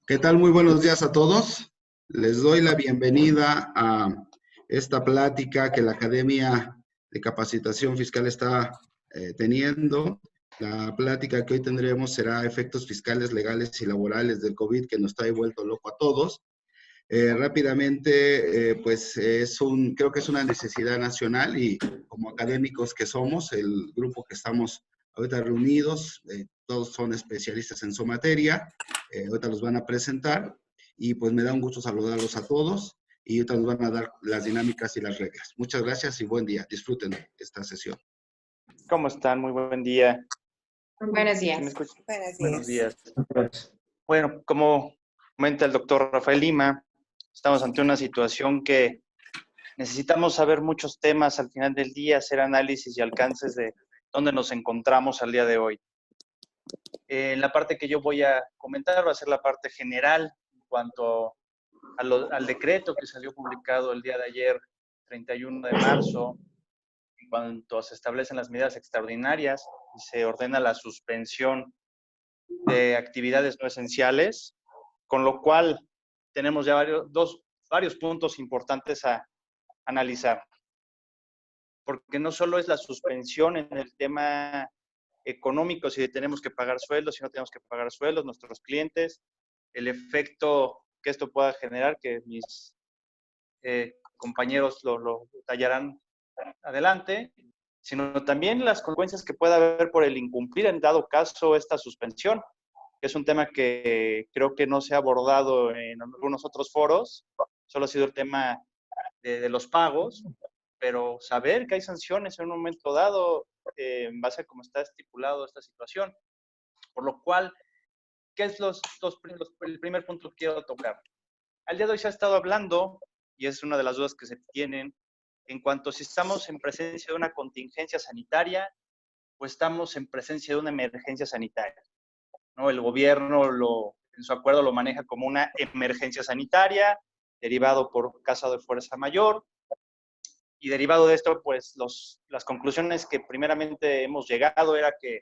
¿Qué tal? Muy buenos días a todos. Les doy la bienvenida a esta plática que la Academia de Capacitación Fiscal está teniendo. La plática que hoy tendremos será efectos fiscales, legales y laborales del COVID que nos trae vuelto loco a todos. Rápidamente, creo que es una necesidad nacional y como académicos que somos, el grupo que estamos ahorita reunidos, todos son especialistas en su materia, ahorita los van a presentar y pues me da un gusto saludarlos a todos y ahorita nos van a dar las dinámicas y las reglas. Muchas gracias y buen día. Disfruten esta sesión. ¿Cómo están? Muy buen día. Buenos días. ¿Sí me escuchan? Buenos días. Buenos días. Bueno, como comenta el doctor Rafael Lima, estamos ante una situación que necesitamos saber muchos temas al final del día, hacer análisis y alcances de dónde nos encontramos al día de hoy. En la parte que yo voy a comentar va a ser la parte general en cuanto al decreto que salió publicado el día de ayer, 31 de marzo, en cuanto se establecen las medidas extraordinarias y se ordena la suspensión de actividades no esenciales, con lo cual tenemos ya varios puntos importantes a analizar. Porque no solo es la suspensión en el tema económico, si tenemos que pagar sueldos, si no tenemos que pagar sueldos, nuestros clientes, el efecto que esto pueda generar, que mis compañeros lo detallarán adelante, sino también las consecuencias que pueda haber por el incumplir en dado caso esta suspensión, que es un tema que creo que no se ha abordado en algunos otros foros, solo ha sido el tema de los pagos, pero saber que hay sanciones en un momento dado en base a cómo está estipulado esta situación. Por lo cual, ¿qué es el primer punto que quiero tocar? Al día de hoy se ha estado hablando, y es una de las dudas que se tienen, en cuanto a si estamos en presencia de una contingencia sanitaria o estamos en presencia de una emergencia sanitaria, ¿no? El gobierno en su acuerdo lo maneja como una emergencia sanitaria, derivado por caso de fuerza mayor, y derivado de esto, pues las conclusiones que primeramente hemos llegado era que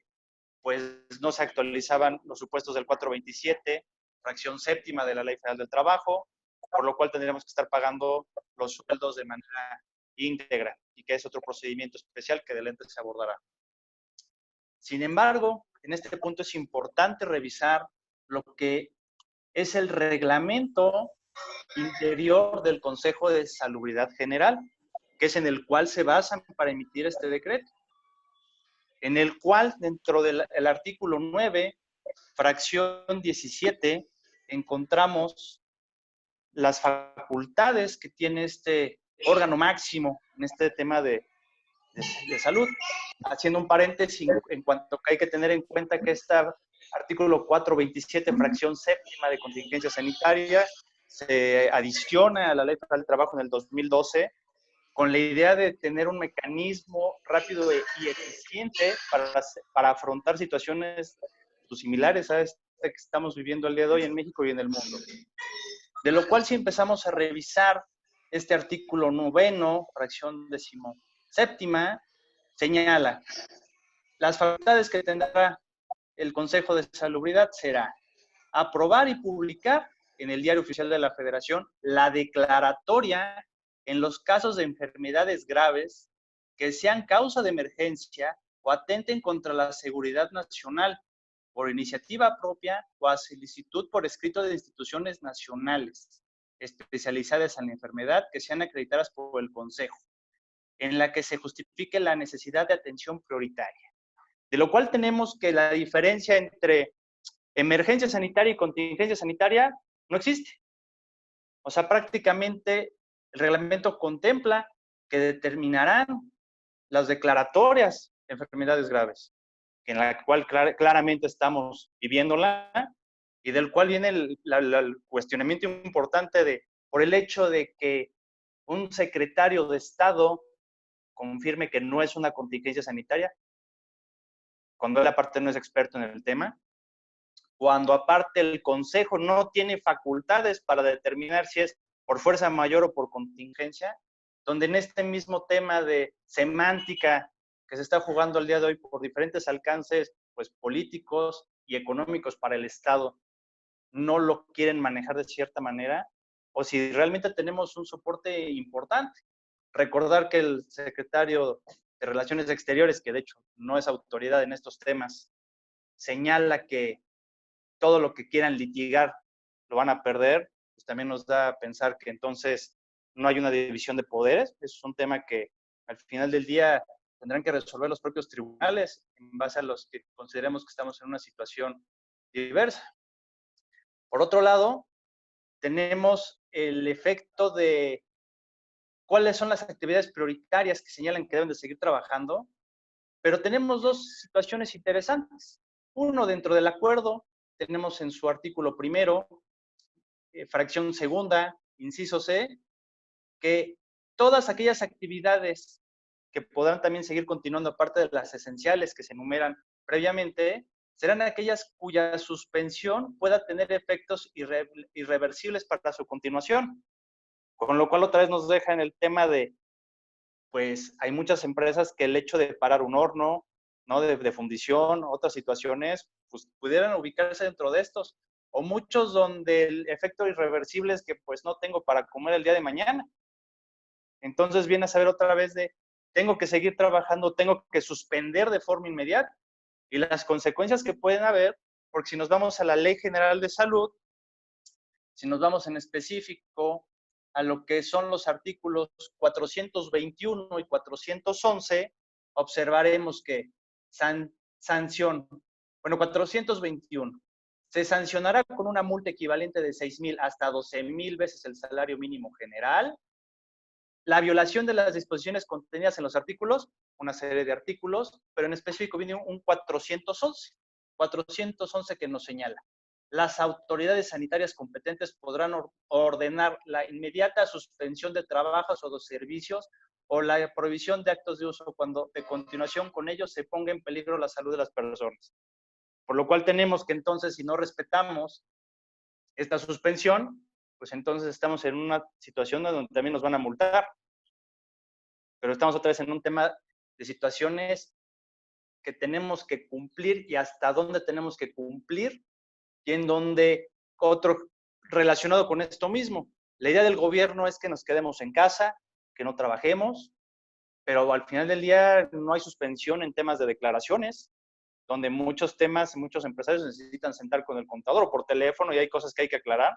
pues no se actualizaban los supuestos del 427, fracción séptima de la Ley Federal del Trabajo, por lo cual tendríamos que estar pagando los sueldos de manera íntegra y que es otro procedimiento especial que del ente se abordará. Sin embargo, en este punto es importante revisar lo que es el reglamento interior del Consejo de Salubridad General, que es en el cual se basan para emitir este decreto, en el cual dentro del artículo 9, fracción 17, encontramos las facultades que tiene este órgano máximo en este tema de salud. Haciendo un paréntesis en cuanto que hay que tener en cuenta que este artículo 427, fracción séptima de contingencia sanitaria, se adiciona a la Ley Federal del Trabajo en el 2012 con la idea de tener un mecanismo rápido y eficiente para afrontar situaciones similares a esta que estamos viviendo el día de hoy en México y en el mundo. De lo cual, si empezamos a revisar este artículo 9, fracción 17ª, señala, las facultades que tendrá el Consejo de Salubridad será aprobar y publicar en el Diario Oficial de la Federación la declaratoria en los casos de enfermedades graves que sean causa de emergencia o atenten contra la seguridad nacional por iniciativa propia o a solicitud por escrito de instituciones nacionales especializadas en la enfermedad que sean acreditadas por el Consejo, en la que se justifique la necesidad de atención prioritaria. De lo cual tenemos que la diferencia entre emergencia sanitaria y contingencia sanitaria no existe. O sea, prácticamente el reglamento contempla que determinarán las declaratorias de enfermedades graves, en la cual claramente estamos viviéndola, y del cual viene el cuestionamiento importante por el hecho de que un secretario de Estado confirme que no es una contingencia sanitaria, cuando él aparte no es experto en el tema, cuando aparte el Consejo no tiene facultades para determinar si es por fuerza mayor o por contingencia, donde en este mismo tema de semántica que se está jugando el día de hoy por diferentes alcances pues, políticos y económicos para el Estado, no lo quieren manejar de cierta manera, o si realmente tenemos un soporte importante. Recordar que el secretario de Relaciones Exteriores, que de hecho no es autoridad en estos temas, señala que todo lo que quieran litigar lo van a perder, pues también nos da a pensar que entonces no hay una división de poderes. Es un tema que al final del día tendrán que resolver los propios tribunales en base a los que consideremos que estamos en una situación diversa. Por otro lado, tenemos el efecto de cuáles son las actividades prioritarias que señalan que deben de seguir trabajando, pero tenemos dos situaciones interesantes. Uno, dentro del acuerdo, tenemos en su artículo primero, fracción segunda, inciso C, que todas aquellas actividades que podrán también seguir continuando aparte de las esenciales que se enumeran previamente, serán aquellas cuya suspensión pueda tener efectos irreversibles para su continuación. Con lo cual otra vez nos deja en el tema de, pues hay muchas empresas que el hecho de parar un horno, ¿no? De fundición, otras situaciones, pues pudieran ubicarse dentro de estos. O muchos donde el efecto irreversible es que pues no tengo para comer el día de mañana. Entonces viene a saber otra vez de, tengo que seguir trabajando, tengo que suspender de forma inmediata. Y las consecuencias que pueden haber, porque si nos vamos a la Ley General de Salud, si nos vamos en específico a lo que son los artículos 421 y 411, observaremos que sanción, bueno, 421, se sancionará con una multa equivalente de 6,000 hasta 12,000 veces el salario mínimo general. La violación de las disposiciones contenidas en los artículos, una serie de artículos, pero en específico viene un 411 que nos señala. Las autoridades sanitarias competentes podrán ordenar la inmediata suspensión de trabajos o de servicios o la prohibición de actos de uso cuando de continuación con ellos se ponga en peligro la salud de las personas. Por lo cual tenemos que entonces, si no respetamos esta suspensión, pues entonces estamos en una situación donde también nos van a multar. Pero estamos otra vez en un tema de situaciones que tenemos que cumplir y hasta dónde tenemos que cumplir, y en donde otro relacionado con esto mismo. La idea del gobierno es que nos quedemos en casa, que no trabajemos, pero al final del día no hay suspensión en temas de declaraciones, donde muchos temas, muchos empresarios necesitan sentar con el contador o por teléfono y hay cosas que hay que aclarar,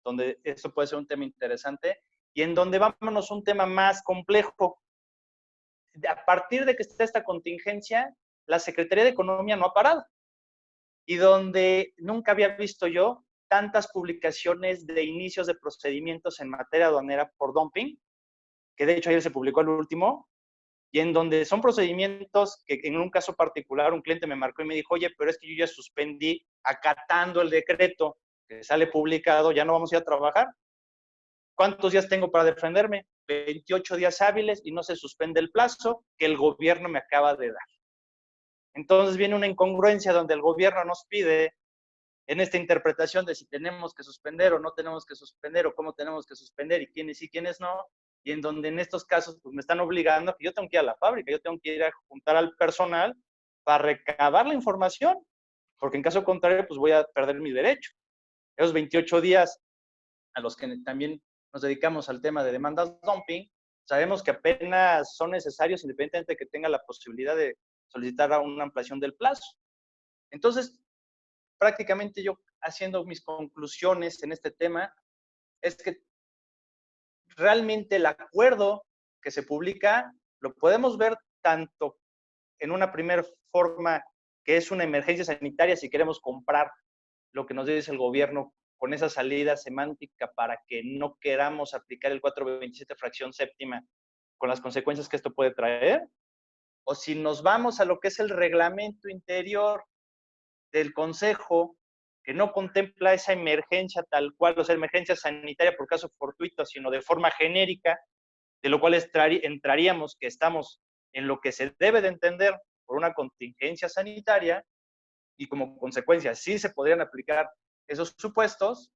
donde esto puede ser un tema interesante, y en donde vámonos a un tema más complejo. A partir de que está esta contingencia, la Secretaría de Economía no ha parado. Y donde nunca había visto yo tantas publicaciones de inicios de procedimientos en materia aduanera por dumping, que de hecho ayer se publicó el último, y en donde son procedimientos que en un caso particular un cliente me marcó y me dijo, oye, pero es que yo ya suspendí acatando el decreto que sale publicado, ya no vamos a ir a trabajar. ¿Cuántos días tengo para defenderme? 28 días hábiles y no se suspende el plazo que el gobierno me acaba de dar. Entonces viene una incongruencia donde el gobierno nos pide en esta interpretación de si tenemos que suspender o no tenemos que suspender o cómo tenemos que suspender y quiénes sí, quiénes no, y en donde en estos casos pues me están obligando que yo tengo que ir a la fábrica, yo tengo que ir a juntar al personal para recabar la información, porque en caso contrario pues voy a perder mi derecho. Esos 28 días a los que también nos dedicamos al tema de demandas dumping, sabemos que apenas son necesarios independientemente de que tenga la posibilidad de solicitar una ampliación del plazo. Entonces, prácticamente yo haciendo mis conclusiones en este tema, es que realmente el acuerdo que se publica lo podemos ver tanto en una primera forma que es una emergencia sanitaria si queremos comprar lo que nos dice el gobierno con esa salida semántica para que no queramos aplicar el 427 fracción séptima con las consecuencias que esto puede traer, o si nos vamos a lo que es el reglamento interior del Consejo, que no contempla esa emergencia tal cual, o sea, emergencia sanitaria por caso fortuito, sino de forma genérica, de lo cual entraríamos que estamos en lo que se debe de entender por una contingencia sanitaria, y como consecuencia sí se podrían aplicar esos supuestos,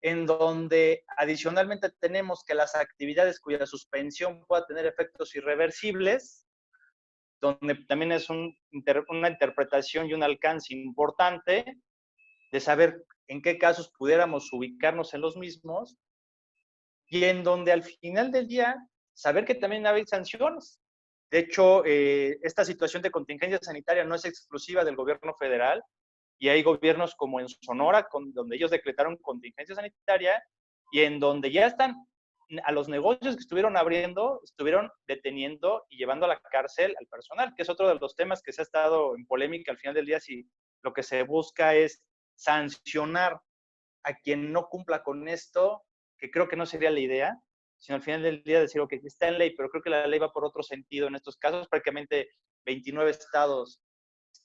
en donde adicionalmente tenemos que las actividades cuya suspensión pueda tener efectos irreversibles, donde también es una interpretación y un alcance importante, de saber en qué casos pudiéramos ubicarnos en los mismos y en donde al final del día saber que también hay sanciones. De hecho, esta situación de contingencia sanitaria no es exclusiva del gobierno federal y hay gobiernos como en Sonora, donde ellos decretaron contingencia sanitaria y en donde ya están a los negocios que estuvieron abriendo, estuvieron deteniendo y llevando a la cárcel al personal, que es otro de los temas que se ha estado en polémica al final del día, si lo que se busca es sancionar a quien no cumpla con esto, que creo que no sería la idea, sino al final del día decir, ok, está en ley, pero creo que la ley va por otro sentido en estos casos. Prácticamente 29 estados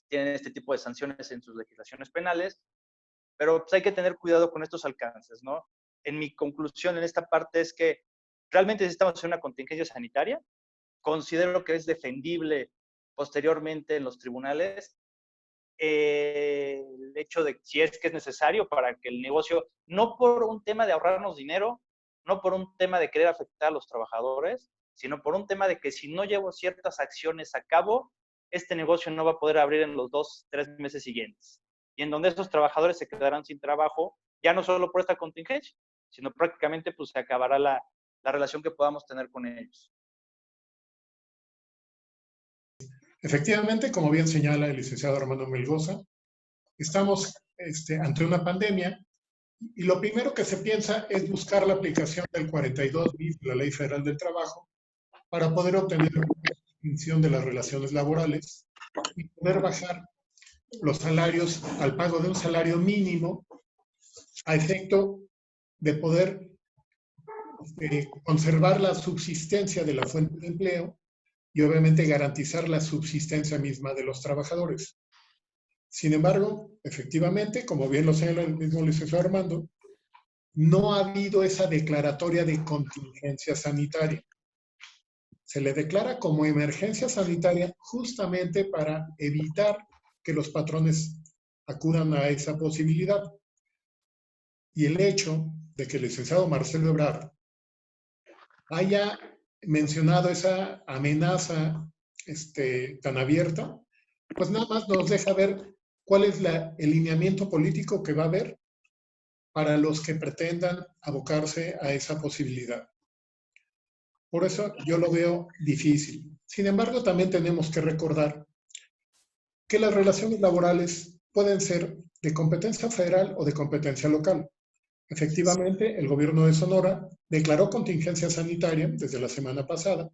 tienen este tipo de sanciones en sus legislaciones penales, pero pues hay que tener cuidado con estos alcances, ¿no? En mi conclusión en esta parte es que realmente necesitamos hacer una contingencia sanitaria. Considero que es defendible posteriormente en los tribunales el hecho de si es que es necesario para que el negocio, no por un tema de ahorrarnos dinero, no por un tema de querer afectar a los trabajadores, sino por un tema de que si no llevo ciertas acciones a cabo, este negocio no va a poder abrir en los 2-3 meses siguientes. Y en donde esos trabajadores se quedarán sin trabajo, ya no solo por esta contingencia, sino prácticamente pues se acabará la relación que podamos tener con ellos. Efectivamente, como bien señala el licenciado Armando Melgoza, estamos ante una pandemia y lo primero que se piensa es buscar la aplicación del 42 bis de la Ley Federal del Trabajo para poder obtener una extinción de las relaciones laborales y poder bajar los salarios al pago de un salario mínimo a efecto de poder conservar la subsistencia de la fuente de empleo y obviamente garantizar la subsistencia misma de los trabajadores. Sin embargo, efectivamente, como bien lo señala el mismo licenciado Armando, no ha habido esa declaratoria de contingencia sanitaria. Se le declara como emergencia sanitaria justamente para evitar que los patrones acudan a esa posibilidad. Y el hecho de que el licenciado Marcelo Ebrard haya mencionado esa amenaza tan abierta, pues nada más nos deja ver cuál es el lineamiento político que va a haber para los que pretendan abocarse a esa posibilidad. Por eso yo lo veo difícil. Sin embargo, también tenemos que recordar que las relaciones laborales pueden ser de competencia federal o de competencia local. Efectivamente, el gobierno de Sonora declaró contingencia sanitaria desde la semana pasada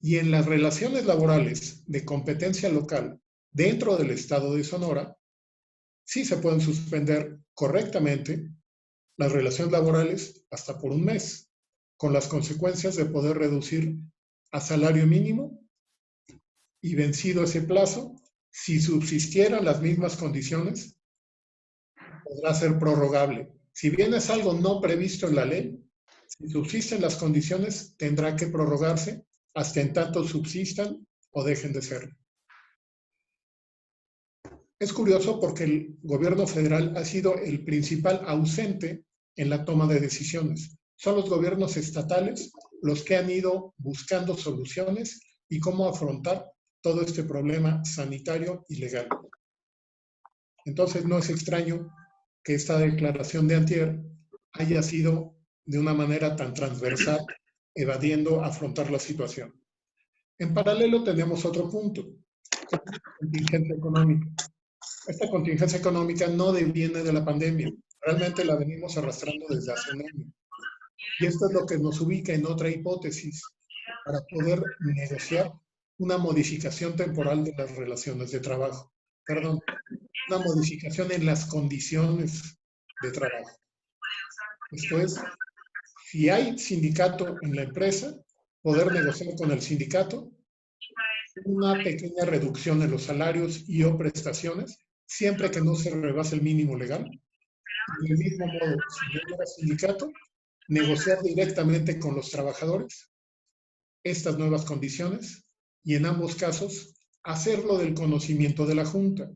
y en las relaciones laborales de competencia local dentro del estado de Sonora, sí se pueden suspender correctamente las relaciones laborales hasta por un mes, con las consecuencias de poder reducir a salario mínimo y vencido ese plazo, si subsistieran las mismas condiciones, podrá ser prorrogable. Si bien es algo no previsto en la ley, si subsisten las condiciones, tendrá que prorrogarse hasta en tanto subsistan o dejen de ser. Es curioso porque el gobierno federal ha sido el principal ausente en la toma de decisiones. Son los gobiernos estatales los que han ido buscando soluciones y cómo afrontar todo este problema sanitario y legal. Entonces no es extraño que esta declaración de antier haya sido de una manera tan transversal, evadiendo afrontar la situación. En paralelo tenemos otro punto, contingencia económica. Esta contingencia económica no deviene de la pandemia, realmente la venimos arrastrando desde hace un año. Y esto es lo que nos ubica en otra hipótesis para poder negociar una modificación temporal de las relaciones de trabajo. Perdón, una modificación en las condiciones de trabajo. Esto es, si hay sindicato en la empresa, poder negociar con el sindicato una pequeña reducción en los salarios y o prestaciones, siempre que no se rebase el mínimo legal. Y del mismo modo, si no hubiera sindicato, negociar directamente con los trabajadores estas nuevas condiciones y en ambos casos hacerlo del conocimiento de la Junta.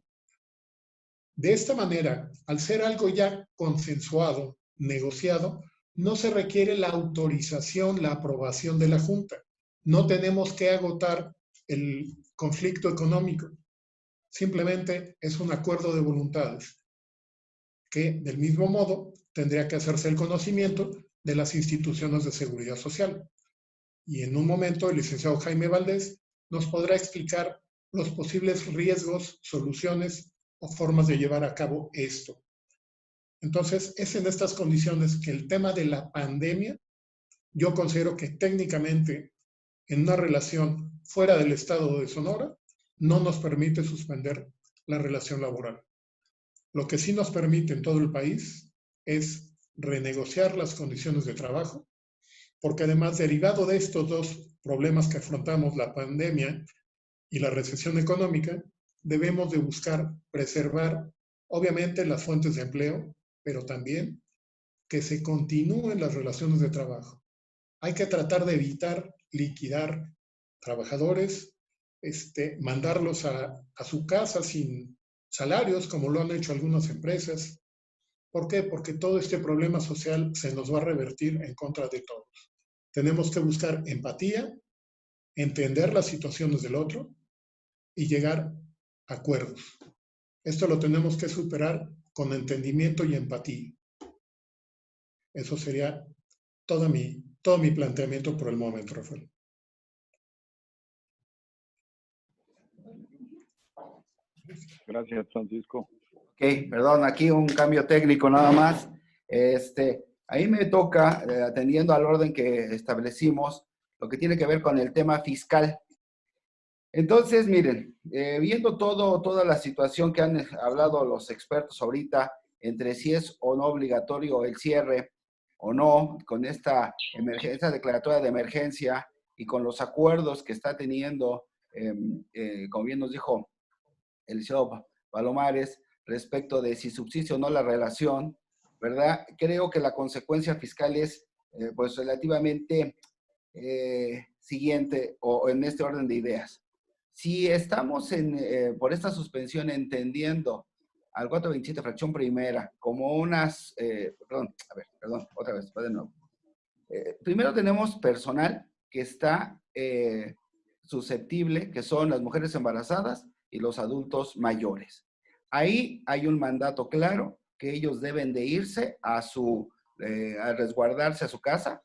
De esta manera, al ser algo ya consensuado, negociado, no se requiere la autorización, la aprobación de la Junta. No tenemos que agotar el conflicto económico. Simplemente es un acuerdo de voluntades. que del mismo modo tendría que hacerse el conocimiento de las instituciones de seguridad social. Y en un momento el licenciado Jaime Valdés nos podrá explicar los posibles riesgos, soluciones o formas de llevar a cabo esto. Entonces, es en estas condiciones que el tema de la pandemia, yo considero que técnicamente en una relación fuera del estado de Sonora, no nos permite suspender la relación laboral. Lo que sí nos permite en todo el país es renegociar las condiciones de trabajo, porque además, derivado de estos dos problemas que afrontamos, la pandemia y la recesión económica, debemos de buscar preservar, obviamente, las fuentes de empleo, pero también que se continúen las relaciones de trabajo. Hay que tratar de evitar liquidar trabajadores, mandarlos a su casa sin salarios, como lo han hecho algunas empresas. ¿Por qué? Porque todo este problema social se nos va a revertir en contra de todos. Tenemos que buscar empatía, entender las situaciones del otro y llegar a acuerdos. Esto lo tenemos que superar con entendimiento y empatía. Eso sería todo mi planteamiento por el momento, Rafael. Gracias, Francisco. Ok, perdón, aquí un cambio técnico nada más. Ahí me toca, atendiendo al orden que establecimos, lo que tiene que ver con el tema fiscal. Entonces, miren, viendo toda la situación que han hablado los expertos ahorita, entre si es o no obligatorio el cierre o no, con esta declaratoria de emergencia y con los acuerdos que está teniendo, como bien nos dijo el licenciado Palomares, respecto de si subsiste o no la relación, ¿verdad? Creo que la consecuencia fiscal es, pues, relativamente siguiente, o en este orden de ideas. Si estamos por esta suspensión entendiendo al 427, fracción primera, como unas, perdón, otra vez, va de nuevo. Primero tenemos personal que está susceptible, que son las mujeres embarazadas y los adultos mayores. Ahí hay un mandato claro que ellos deben de irse a resguardarse a su casa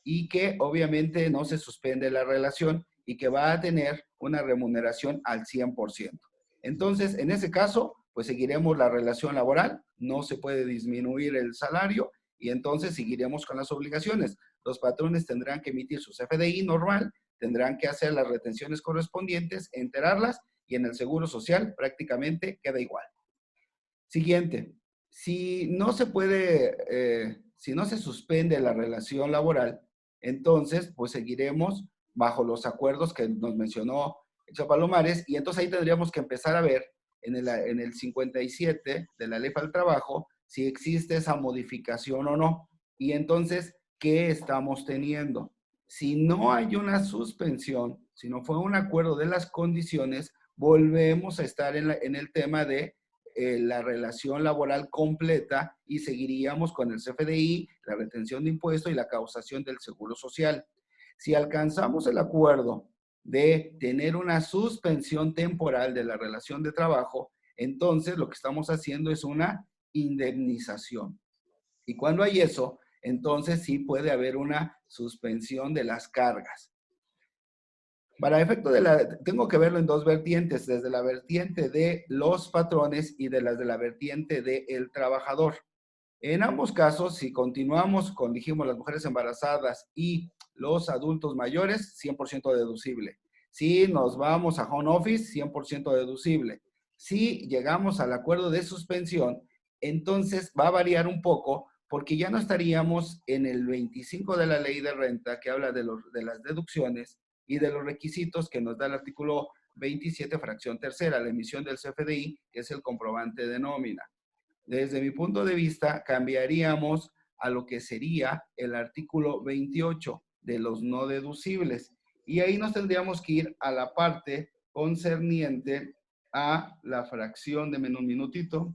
y que obviamente no se suspende la relación y que va a tener una remuneración al 100%. Entonces, en ese caso, pues seguiremos la relación laboral, no se puede disminuir el salario y entonces seguiremos con las obligaciones. Los patrones tendrán que emitir su CFDI normal, tendrán que hacer las retenciones correspondientes, enterarlas y en el Seguro Social prácticamente queda igual. Siguiente, si no se puede, si no se suspende la relación laboral, entonces pues seguiremos bajo los acuerdos que nos mencionó el Palomares y entonces ahí tendríamos que empezar a ver en el 57 de la Ley para el Trabajo si existe esa modificación o no. Y entonces, ¿qué estamos teniendo? Si no hay una suspensión, si no fue un acuerdo de las condiciones, volvemos a estar en el tema de la relación laboral completa y seguiríamos con el CFDI, la retención de impuestos y la causación del Seguro Social. Si alcanzamos el acuerdo de tener una suspensión temporal de la relación de trabajo, entonces lo que estamos haciendo es una indemnización. Y cuando hay eso, entonces sí puede haber una suspensión de las cargas. Para efecto tengo que verlo en dos vertientes, desde la vertiente de los patrones y de la vertiente del trabajador. En ambos casos, si continuamos con, dijimos, las mujeres embarazadas y los adultos mayores, 100% deducible. Si nos vamos a home office, 100% deducible. Si llegamos al acuerdo de suspensión, entonces va a variar un poco porque ya no estaríamos en el 25 de la ley de renta que habla de las deducciones y de los requisitos que nos da el artículo 27, fracción tercera, la emisión del CFDI, que es el comprobante de nómina. Desde mi punto de vista, cambiaríamos a lo que sería el artículo 28 de los no deducibles. Y ahí nos tendríamos que ir a la parte concerniente a la fracción, de un minutito,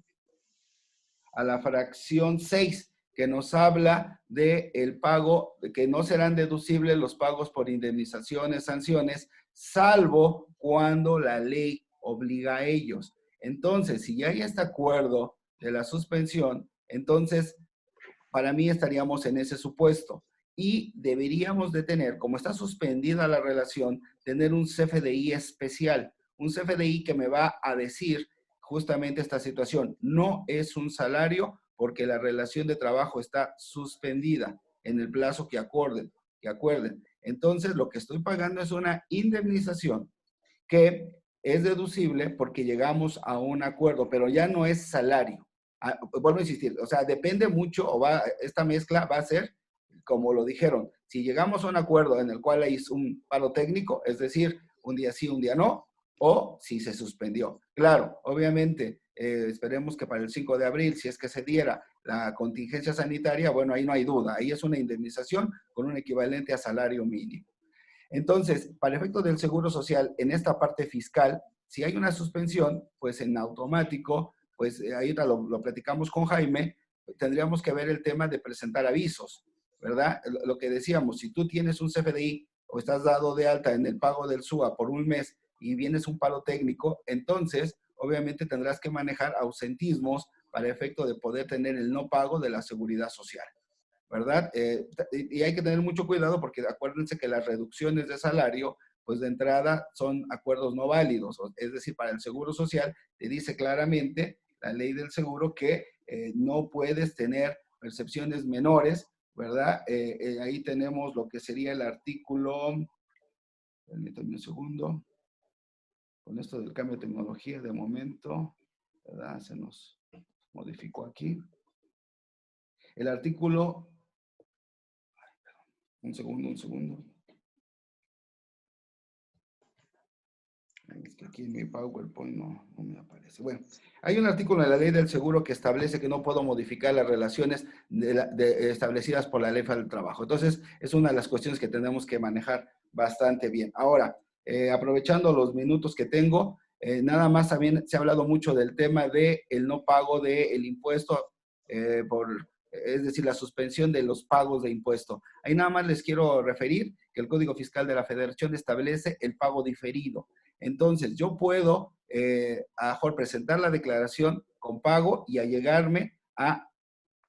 a la fracción 6, que nos habla de el pago, de que no serán deducibles los pagos por indemnizaciones, sanciones, salvo cuando la ley obliga a ellos. Entonces, si ya hay este acuerdo de la suspensión, Entonces, para mí estaríamos en ese supuesto. Y deberíamos de tener, como está suspendida la relación, tener un CFDI especial. Un CFDI que me va a decir justamente esta situación. No es un salario porque la relación de trabajo está suspendida en el plazo que acuerden. Entonces, lo que estoy pagando es una indemnización que es deducible porque llegamos a un acuerdo, pero ya no es salario. Vuelvo a insistir, o sea, depende mucho, esta mezcla va a ser, como lo dijeron, si llegamos a un acuerdo en el cual hay un paro técnico, es decir, un día sí, un día no, o si se suspendió. Claro, obviamente, esperemos que para el 5 de abril, si es que se diera la contingencia sanitaria, bueno, ahí no hay duda, ahí es una indemnización con un equivalente a salario mínimo. Entonces, para efecto del Seguro Social, en esta parte fiscal, si hay una suspensión, pues en automático, pues ahí lo platicamos con Jaime, tendríamos que ver el tema de presentar avisos, ¿verdad? Lo que decíamos, si tú tienes un CFDI o estás dado de alta en el pago del SUA por un mes y vienes un paro técnico, entonces obviamente tendrás que manejar ausentismos para efecto de poder tener el no pago de la seguridad social, ¿verdad? Y hay que tener mucho cuidado porque acuérdense que las reducciones de salario, pues de entrada son acuerdos no válidos, es decir, para el Seguro Social te dice claramente la ley del seguro que no puedes tener percepciones menores, ¿verdad? Ahí tenemos lo que sería el artículo, permítanme un segundo, con esto del cambio de tecnología de momento, ¿verdad? Se nos modificó aquí. El artículo, un segundo. Es que aquí en mi PowerPoint no me aparece. Bueno, hay un artículo en la ley del seguro que establece que no puedo modificar las relaciones establecidas por la ley del trabajo. Entonces, es una de las cuestiones que tenemos que manejar bastante bien. Ahora, aprovechando los minutos que tengo, nada más también se ha hablado mucho del tema del no pago del impuesto es decir, la suspensión de los pagos de impuesto. Ahí nada más les quiero referir que el Código Fiscal de la Federación establece el pago diferido. Entonces, yo puedo a mejor presentar la declaración con pago y allegarme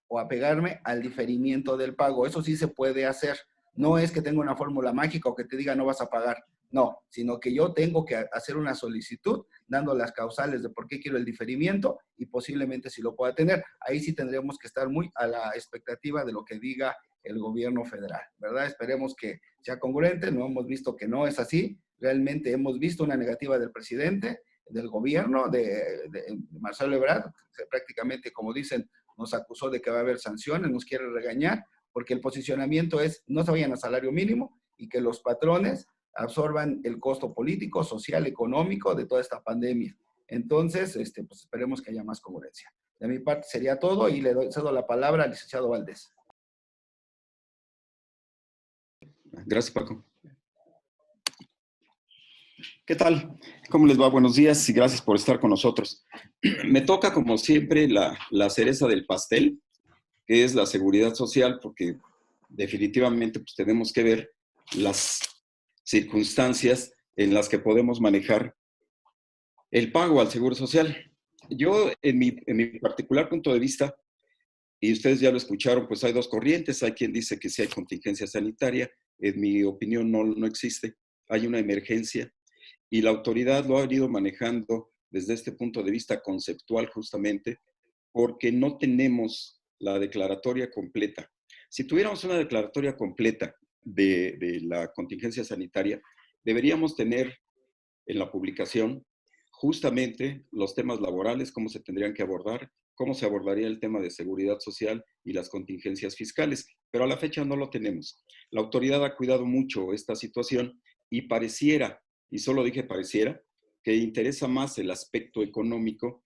o apegarme al diferimiento del pago. Eso sí se puede hacer. No es que tenga una fórmula mágica o que te diga no vas a pagar. No, sino que yo tengo que hacer una solicitud dando las causales de por qué quiero el diferimiento y posiblemente si lo pueda tener. Ahí sí tendremos que estar muy a la expectativa de lo que diga el gobierno federal, ¿verdad? Esperemos que sea congruente. No hemos visto que no es así. Realmente hemos visto una negativa del presidente, del gobierno, de Marcelo Ebrard, que prácticamente, como dicen, nos acusó de que va a haber sanciones, nos quiere regañar, porque el posicionamiento es no se vayan a salario mínimo y que los patrones absorban el costo político, social, económico de toda esta pandemia. Entonces, pues esperemos que haya más congruencia. De mi parte sería todo y cedo la palabra al licenciado Valdés. Gracias, Paco. ¿Qué tal? ¿Cómo les va? Buenos días y gracias por estar con nosotros. Me toca, como siempre, la cereza del pastel, que es la seguridad social, porque definitivamente pues, tenemos que ver las circunstancias en las que podemos manejar el pago al seguro social. Yo, en mi particular punto de vista, y ustedes ya lo escucharon, pues hay dos corrientes. Hay quien dice que sí hay contingencia sanitaria. En mi opinión no existe. Hay una emergencia y la autoridad lo ha venido manejando desde este punto de vista conceptual justamente porque no tenemos la declaratoria completa. Si tuviéramos una declaratoria completa de la contingencia sanitaria, deberíamos tener en la publicación justamente los temas laborales, cómo se tendrían que abordar, cómo se abordaría el tema de seguridad social y las contingencias fiscales, pero a la fecha no lo tenemos. La autoridad ha cuidado mucho esta situación y pareciera, y solo dije pareciera, que interesa más el aspecto económico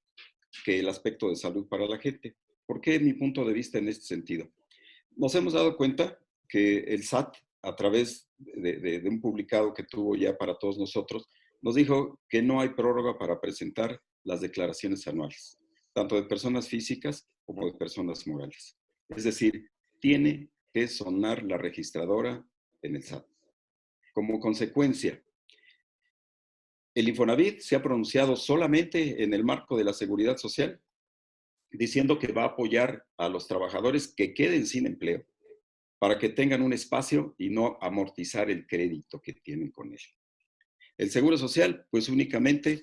que el aspecto de salud para la gente. ¿Por qué mi punto de vista en este sentido? Nos hemos dado cuenta que el SAT, a través de un publicado que tuvo ya para todos nosotros, nos dijo que no hay prórroga para presentar las declaraciones anuales, tanto de personas físicas como de personas morales. Es decir, tiene que sonar la registradora en el SAT. Como consecuencia, el Infonavit se ha pronunciado solamente en el marco de la seguridad social. diciendo que va a apoyar a los trabajadores que queden sin empleo para que tengan un espacio y no amortizar el crédito que tienen con él. El Seguro Social, pues únicamente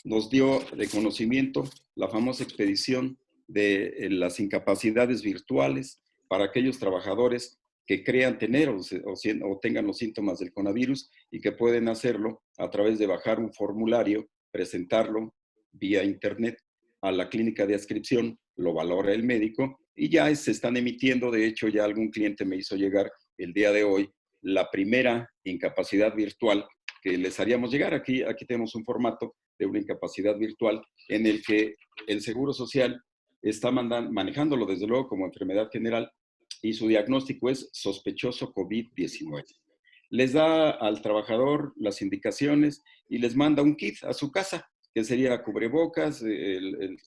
nos dio de conocimiento la famosa expedición de las incapacidades virtuales para aquellos trabajadores que crean tener o tengan los síntomas del coronavirus y que pueden hacerlo a través de bajar un formulario, presentarlo vía internet a la clínica de adscripción, lo valora el médico y ya se están emitiendo. De hecho, ya algún cliente me hizo llegar el día de hoy la primera incapacidad virtual que les haríamos llegar. Aquí tenemos un formato de una incapacidad virtual en el que el Seguro Social está manejándolo desde luego como enfermedad general y su diagnóstico es sospechoso COVID-19. Les da al trabajador las indicaciones y les manda un kit a su casa, que sería cubrebocas, el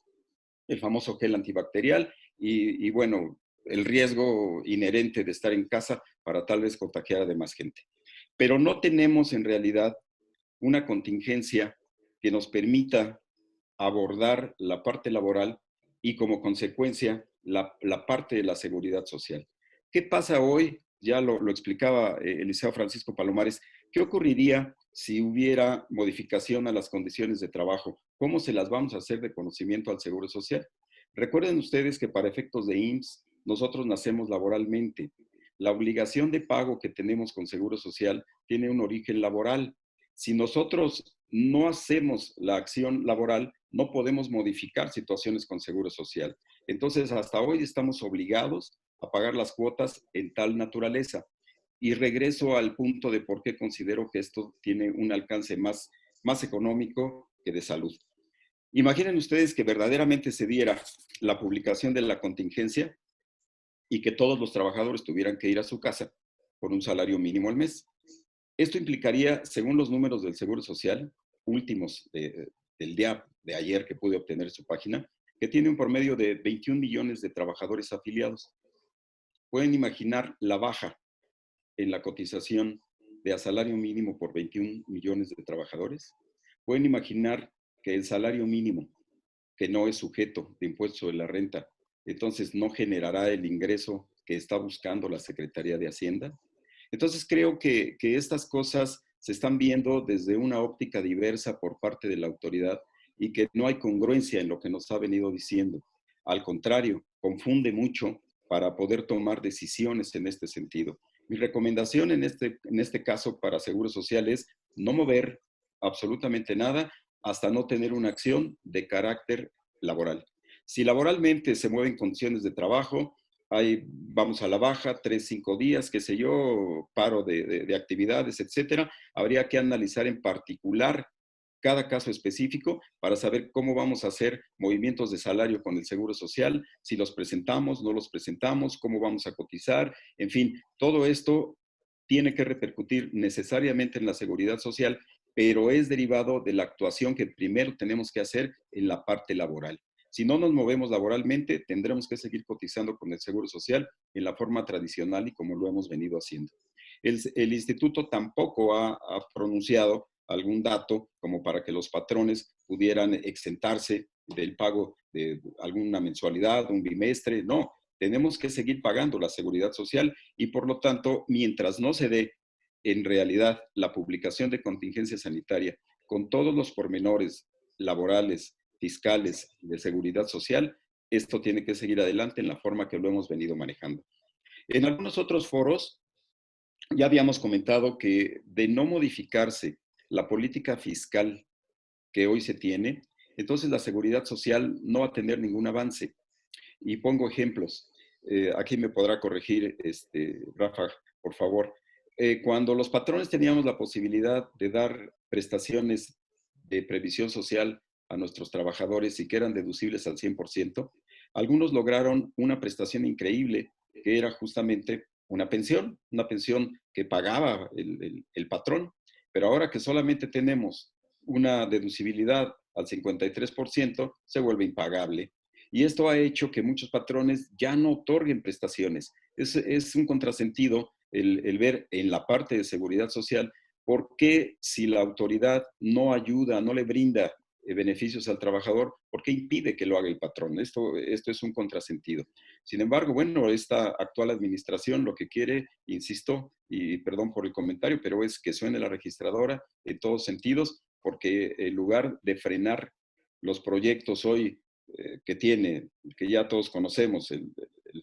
famoso gel antibacterial y bueno, el riesgo inherente de estar en casa para tal vez contagiar a demás gente. Pero no tenemos en realidad una contingencia que nos permita abordar la parte laboral y como consecuencia la parte de la seguridad social. ¿Qué pasa hoy? Ya lo explicaba el licenciado Francisco Palomares. ¿Qué ocurriría si hubiera modificación a las condiciones de trabajo? ¿Cómo se las vamos a hacer de conocimiento al Seguro Social? Recuerden ustedes que para efectos de IMSS, nosotros nacemos laboralmente. La obligación de pago que tenemos con Seguro Social tiene un origen laboral. Si nosotros no hacemos la acción laboral, no podemos modificar situaciones con Seguro Social. Entonces, hasta hoy estamos obligados a pagar las cuotas en tal naturaleza. Y regreso al punto de por qué considero que esto tiene un alcance más económico que de salud. Imaginen ustedes que verdaderamente se diera la publicación de la contingencia y que todos los trabajadores tuvieran que ir a su casa por un salario mínimo al mes. Esto implicaría, según los números del Seguro Social, últimos del día de ayer que pude obtener su página, que tiene un promedio de 21 millones de trabajadores afiliados. ¿Pueden imaginar la baja en la cotización de a salario mínimo por 21 millones de trabajadores? ¿Pueden imaginar que el salario mínimo, que no es sujeto de impuesto de la renta, entonces no generará el ingreso que está buscando la Secretaría de Hacienda? Entonces creo que estas cosas se están viendo desde una óptica diversa por parte de la autoridad y que no hay congruencia en lo que nos ha venido diciendo. Al contrario, confunde mucho para poder tomar decisiones en este sentido. Mi recomendación en este caso para Seguro Social es no mover absolutamente nada hasta no tener una acción de carácter laboral. Si laboralmente se mueven condiciones de trabajo, vamos a la baja, 3, 5 días, qué sé yo, paro de actividades, etcétera. Habría que analizar en particular cada caso específico para saber cómo vamos a hacer movimientos de salario con el Seguro Social, si los presentamos, no los presentamos, cómo vamos a cotizar, en fin, todo esto tiene que repercutir necesariamente en la seguridad social, pero es derivado de la actuación que primero tenemos que hacer en la parte laboral. Si no nos movemos laboralmente, tendremos que seguir cotizando con el Seguro Social en la forma tradicional y como lo hemos venido haciendo. El instituto tampoco ha pronunciado algún dato como para que los patrones pudieran exentarse del pago de alguna mensualidad, un bimestre. No, tenemos que seguir pagando la seguridad social y por lo tanto, mientras no se dé en realidad la publicación de contingencia sanitaria con todos los pormenores laborales, fiscales, de seguridad social, esto tiene que seguir adelante en la forma que lo hemos venido manejando. En algunos otros foros ya habíamos comentado que de no modificarse la política fiscal que hoy se tiene, entonces la seguridad social no va a tener ningún avance. Y pongo ejemplos. Aquí me podrá corregir, Rafa, por favor. Cuando los patrones teníamos la posibilidad de dar prestaciones de previsión social a nuestros trabajadores y que eran deducibles al 100%, algunos lograron una prestación increíble que era justamente una pensión que pagaba el patrón. Pero ahora que solamente tenemos una deducibilidad al 53%, se vuelve impagable. Y esto ha hecho que muchos patrones ya no otorguen prestaciones. Es un contrasentido el ver en la parte de seguridad social por qué si la autoridad no ayuda, no le brinda beneficios al trabajador, ¿por qué impide que lo haga el patrón? Esto es un contrasentido. Sin embargo, bueno, esta actual administración lo que quiere, insisto, y perdón por el comentario, pero es que suene la registradora en todos sentidos, porque en lugar de frenar los proyectos hoy que ya todos conocemos, el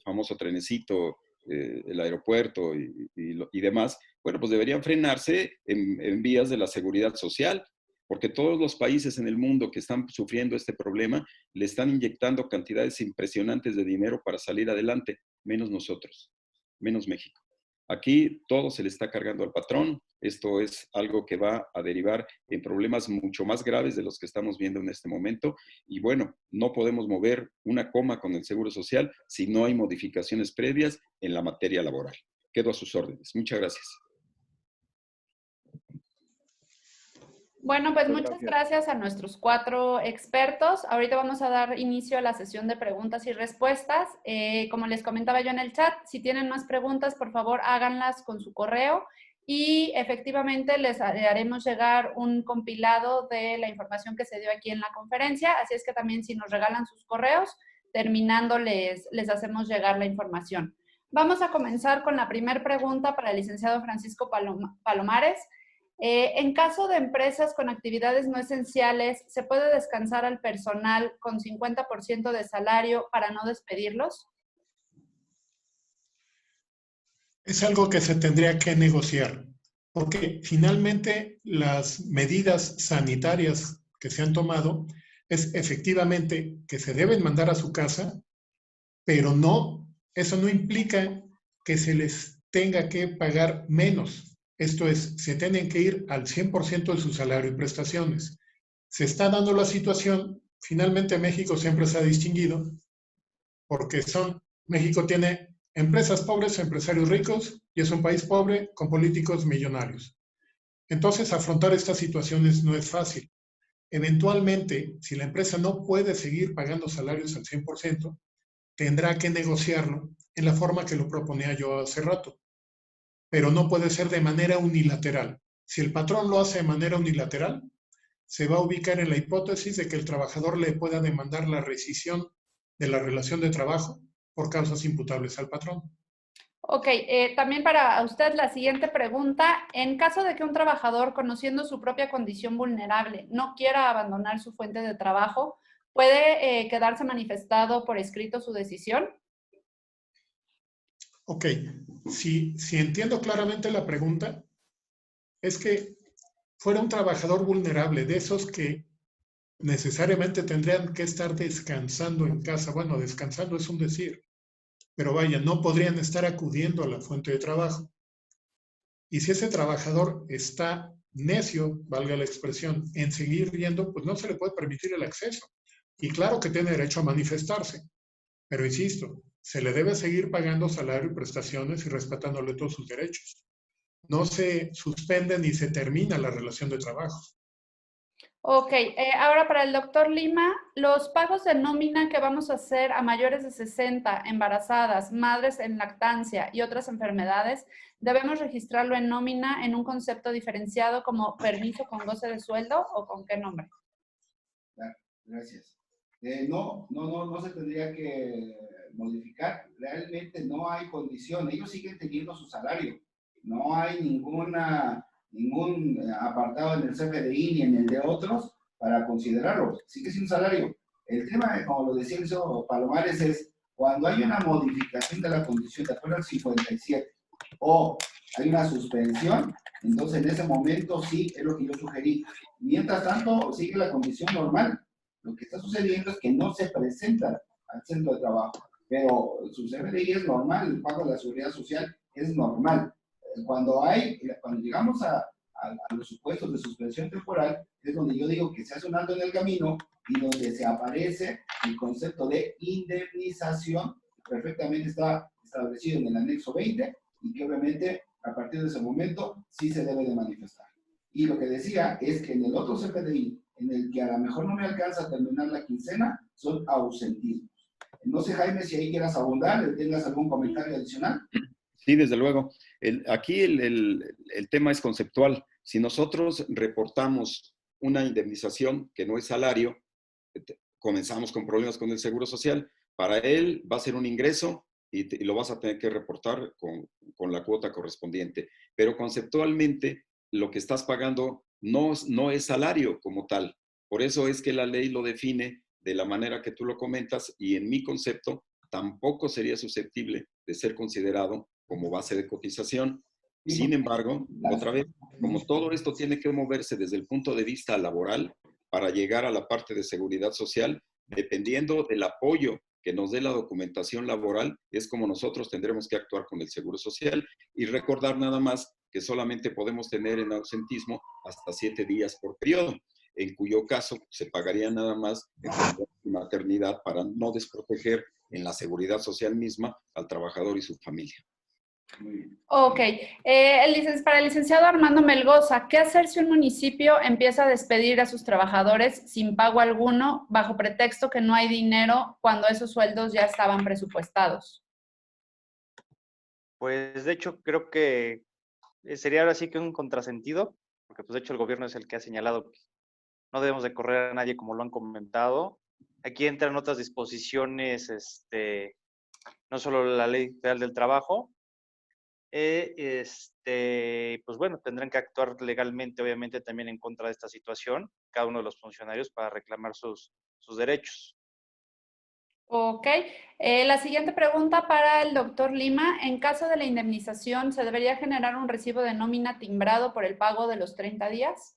famoso trenecito, el aeropuerto y demás, bueno, pues deberían frenarse en vías de la seguridad social, porque todos los países en el mundo que están sufriendo este problema le están inyectando cantidades impresionantes de dinero para salir adelante, menos nosotros, menos México. Aquí todo se le está cargando al patrón. Esto es algo que va a derivar en problemas mucho más graves de los que estamos viendo en este momento. Y bueno, no podemos mover una coma con el Seguro Social si no hay modificaciones previas en la materia laboral. Quedo a sus órdenes. Muchas gracias. Bueno, pues muchas gracias a nuestros 4 expertos. Ahorita vamos a dar inicio a la sesión de preguntas y respuestas. Como les comentaba yo en el chat, si tienen más preguntas, por favor, háganlas con su correo y efectivamente les haremos llegar un compilado de la información que se dio aquí en la conferencia. Así es que también si nos regalan sus correos, terminando les hacemos llegar la información. Vamos a comenzar con la primera pregunta para el licenciado Francisco Palomares. En caso de empresas con actividades no esenciales, ¿se puede descansar al personal con 50% de salario para no despedirlos? Es algo que se tendría que negociar, porque finalmente las medidas sanitarias que se han tomado es efectivamente que se deben mandar a su casa, pero eso no implica que se les tenga que pagar menos. Esto es, se tienen que ir al 100% de su salario y prestaciones. Se está dando la situación, finalmente México siempre se ha distinguido, porque México tiene empresas pobres, empresarios ricos, y es un país pobre con políticos millonarios. Entonces, afrontar estas situaciones no es fácil. Eventualmente, si la empresa no puede seguir pagando salarios al 100%, tendrá que negociarlo en la forma que lo proponía yo hace rato. Pero no puede ser de manera unilateral. Si el patrón lo hace de manera unilateral, se va a ubicar en la hipótesis de que el trabajador le pueda demandar la rescisión de la relación de trabajo por causas imputables al patrón. Ok, también para usted la siguiente pregunta. En caso de que un trabajador, conociendo su propia condición vulnerable, no quiera abandonar su fuente de trabajo, ¿puede quedarse manifestado por escrito su decisión? Ok, si entiendo claramente la pregunta, es que fuera un trabajador vulnerable, de esos que necesariamente tendrían que estar descansando en casa. Bueno, descansando es un decir, pero vaya, no podrían estar acudiendo a la fuente de trabajo. Y si ese trabajador está necio, valga la expresión, en seguir yendo, pues no se le puede permitir el acceso. Y claro que tiene derecho a manifestarse, pero insisto, se le debe seguir pagando salario y prestaciones y respetándole todos sus derechos. No se suspende ni se termina la relación de trabajo. Ok, ahora para el doctor Lima, los pagos de nómina que vamos a hacer a mayores de 60, embarazadas, madres en lactancia y otras enfermedades, ¿debemos registrarlo en nómina en un concepto diferenciado como permiso con goce de sueldo o con qué nombre? Gracias. No se tendría que modificar. Realmente no hay condición. Ellos siguen teniendo su salario. No hay ningún apartado en el CFDI ni en el de otros para considerarlo. Sigue siendo un salario. El tema, como lo decía el señor Palomares, es cuando hay una modificación de la condición, de acuerdo al 57, o hay una suspensión, entonces en ese momento sí es lo que yo sugerí. Mientras tanto, sigue la condición normal. Lo que está sucediendo es que no se presenta al centro de trabajo, pero su CFDI es normal, el pago de la seguridad social es normal. Cuando llegamos a los supuestos de suspensión temporal, es donde yo digo que se hace un alto en el camino y donde se aparece el concepto de indemnización, que perfectamente está establecido en el anexo 20 y que obviamente a partir de ese momento sí se debe de manifestar. Y lo que decía es que en el otro CFDI, en el que a lo mejor no me alcanza a terminar la quincena, son ausentismos. No sé, Jaime, si ahí quieras abundar, ¿tengas algún comentario adicional? Sí, desde luego. Aquí el tema es conceptual. Si nosotros reportamos una indemnización que no es salario, comenzamos con problemas con el Seguro Social. Para él va a ser un ingreso y lo vas a tener que reportar con la cuota correspondiente. Pero conceptualmente, lo que estás pagando no es salario como tal. Por eso es que la ley lo define de la manera que tú lo comentas, y en mi concepto tampoco sería susceptible de ser considerado como base de cotización. Sin embargo, otra vez, como todo esto tiene que moverse desde el punto de vista laboral para llegar a la parte de seguridad social, dependiendo del apoyo que nos dé la documentación laboral, es como nosotros tendremos que actuar con el Seguro Social. Y recordar nada más que solamente podemos tener en ausentismo hasta 7 días por periodo, en cuyo caso se pagaría nada más enfermedad y maternidad para no desproteger en la seguridad social misma al trabajador y su familia. Ok. Para el licenciado Armando Melgoza, ¿qué hacer si un municipio empieza a despedir a sus trabajadores sin pago alguno bajo pretexto que no hay dinero cuando esos sueldos ya estaban presupuestados? Pues de hecho creo que sería ahora sí que un contrasentido, porque pues de hecho el gobierno es el que ha señalado que no debemos de correr a nadie como lo han comentado. Aquí entran otras disposiciones, no solo la Ley Federal del Trabajo, pues bueno, tendrán que actuar legalmente, obviamente, también en contra de esta situación, cada uno de los funcionarios, para reclamar sus derechos. Ok. La siguiente pregunta para el doctor Lima. En caso de la indemnización, ¿se debería generar un recibo de nómina timbrado por el pago de los 30 días?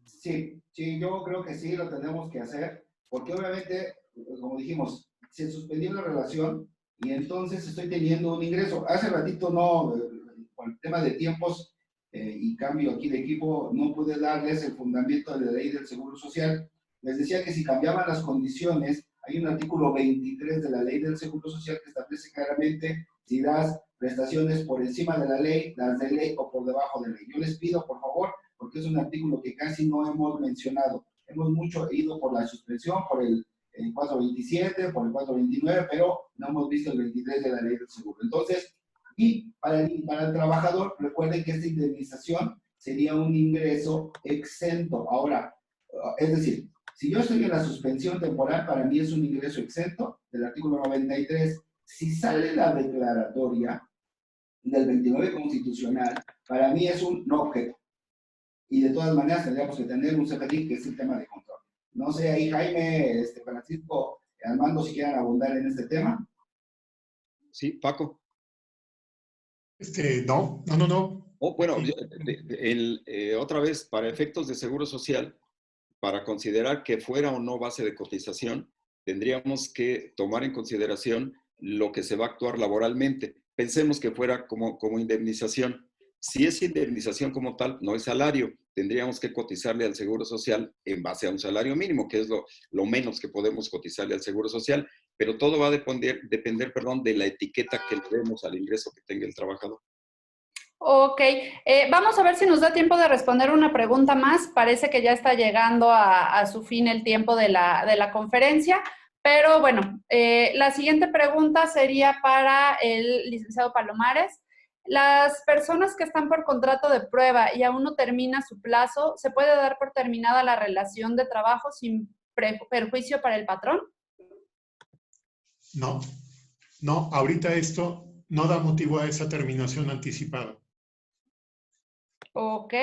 Sí, yo creo que sí lo tenemos que hacer, porque obviamente, como dijimos, se suspendió la relación y entonces estoy teniendo un ingreso. Hace ratito no, por el tema de tiempos y cambio aquí de equipo, no pude darles el fundamento de la ley del Seguro Social. Les decía que si cambiaban las condiciones, hay un artículo 23 de la ley del Seguro Social que establece claramente si das prestaciones por encima de la ley, las de ley o por debajo de la ley. Yo les pido, por favor, porque es un artículo que casi no hemos mencionado. Hemos mucho ido por la suspensión, por el 427, por el 429, pero no hemos visto el 23 de la ley del seguro. Entonces, y para el trabajador, recuerden que esta indemnización sería un ingreso exento. Ahora, es decir, si yo estoy en la suspensión temporal, para mí es un ingreso exento del artículo 93. Si sale la declaratoria del 29 constitucional, para mí es un no objeto. Y de todas maneras tendríamos que tener un CFDI, que es el tema de control. No sé, ahí Jaime, Francisco, Armando, si quieran abundar en este tema. Sí, Paco. No. Oh, bueno, otra vez, para efectos de Seguro Social, para considerar que fuera o no base de cotización, tendríamos que tomar en consideración lo que se va a actuar laboralmente. Pensemos que fuera como indemnización. Si es indemnización como tal, no es salario, tendríamos que cotizarle al Seguro Social en base a un salario mínimo, que es lo menos que podemos cotizarle al Seguro Social, pero todo va a depender, de la etiqueta que le demos al ingreso que tenga el trabajador. Ok, vamos a ver si nos da tiempo de responder una pregunta más. Parece que ya está llegando a su fin el tiempo de la conferencia, pero bueno, la siguiente pregunta sería para el licenciado Palomares. Las personas que están por contrato de prueba y aún no termina su plazo, ¿se puede dar por terminada la relación de trabajo sin perjuicio para el patrón? No, ahorita esto no da motivo a esa terminación anticipada. Ok,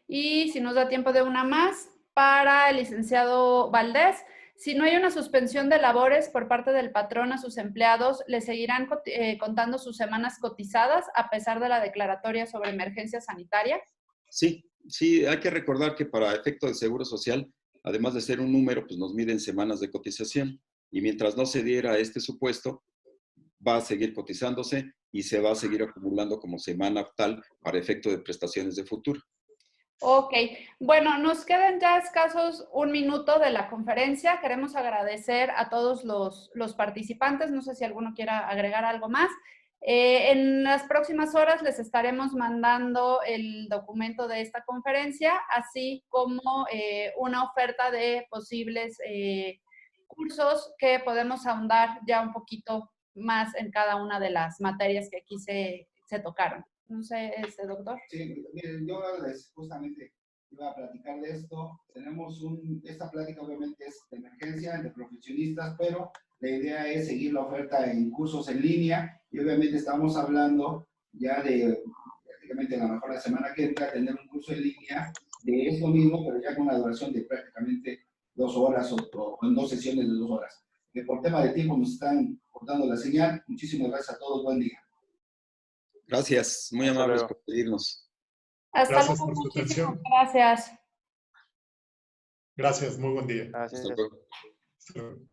y si nos da tiempo de una más, para el licenciado Valdés, si no hay una suspensión de labores por parte del patrón a sus empleados, ¿le seguirán contando sus semanas cotizadas a pesar de la declaratoria sobre emergencia sanitaria? Sí, hay que recordar que para efecto de Seguro Social, además de ser un número, pues nos miden semanas de cotización, y mientras no se diera este supuesto, va a seguir cotizándose y se va a seguir acumulando como semana tal para efecto de prestaciones de futuro. Ok, bueno, nos quedan ya escasos un minuto de la conferencia. Queremos agradecer a todos los participantes. No sé si alguno quiera agregar algo más. En las próximas horas les estaremos mandando el documento de esta conferencia, así como una oferta de posibles cursos que podemos ahondar ya un poquito más en cada una de las materias que aquí se tocaron. No sé, doctor. Sí, miren, yo justamente iba a platicar de esto. Tenemos esta plática obviamente es de emergencia, de profesionistas, pero la idea es seguir la oferta en cursos en línea y obviamente estamos hablando ya de prácticamente a lo mejor la semana que entra tener un curso en línea de esto mismo, pero ya con una duración de prácticamente 2 horas o en 2 sesiones de 2 horas. Que por tema de tiempo nos están cortando la señal. Muchísimas gracias a todos. Buen día. Gracias, muy Hasta amables luego. por pedirnos. Hasta Gracias luego, por su muchísimas atención. gracias. Gracias, muy buen día. Gracias. Hasta luego. Hasta luego.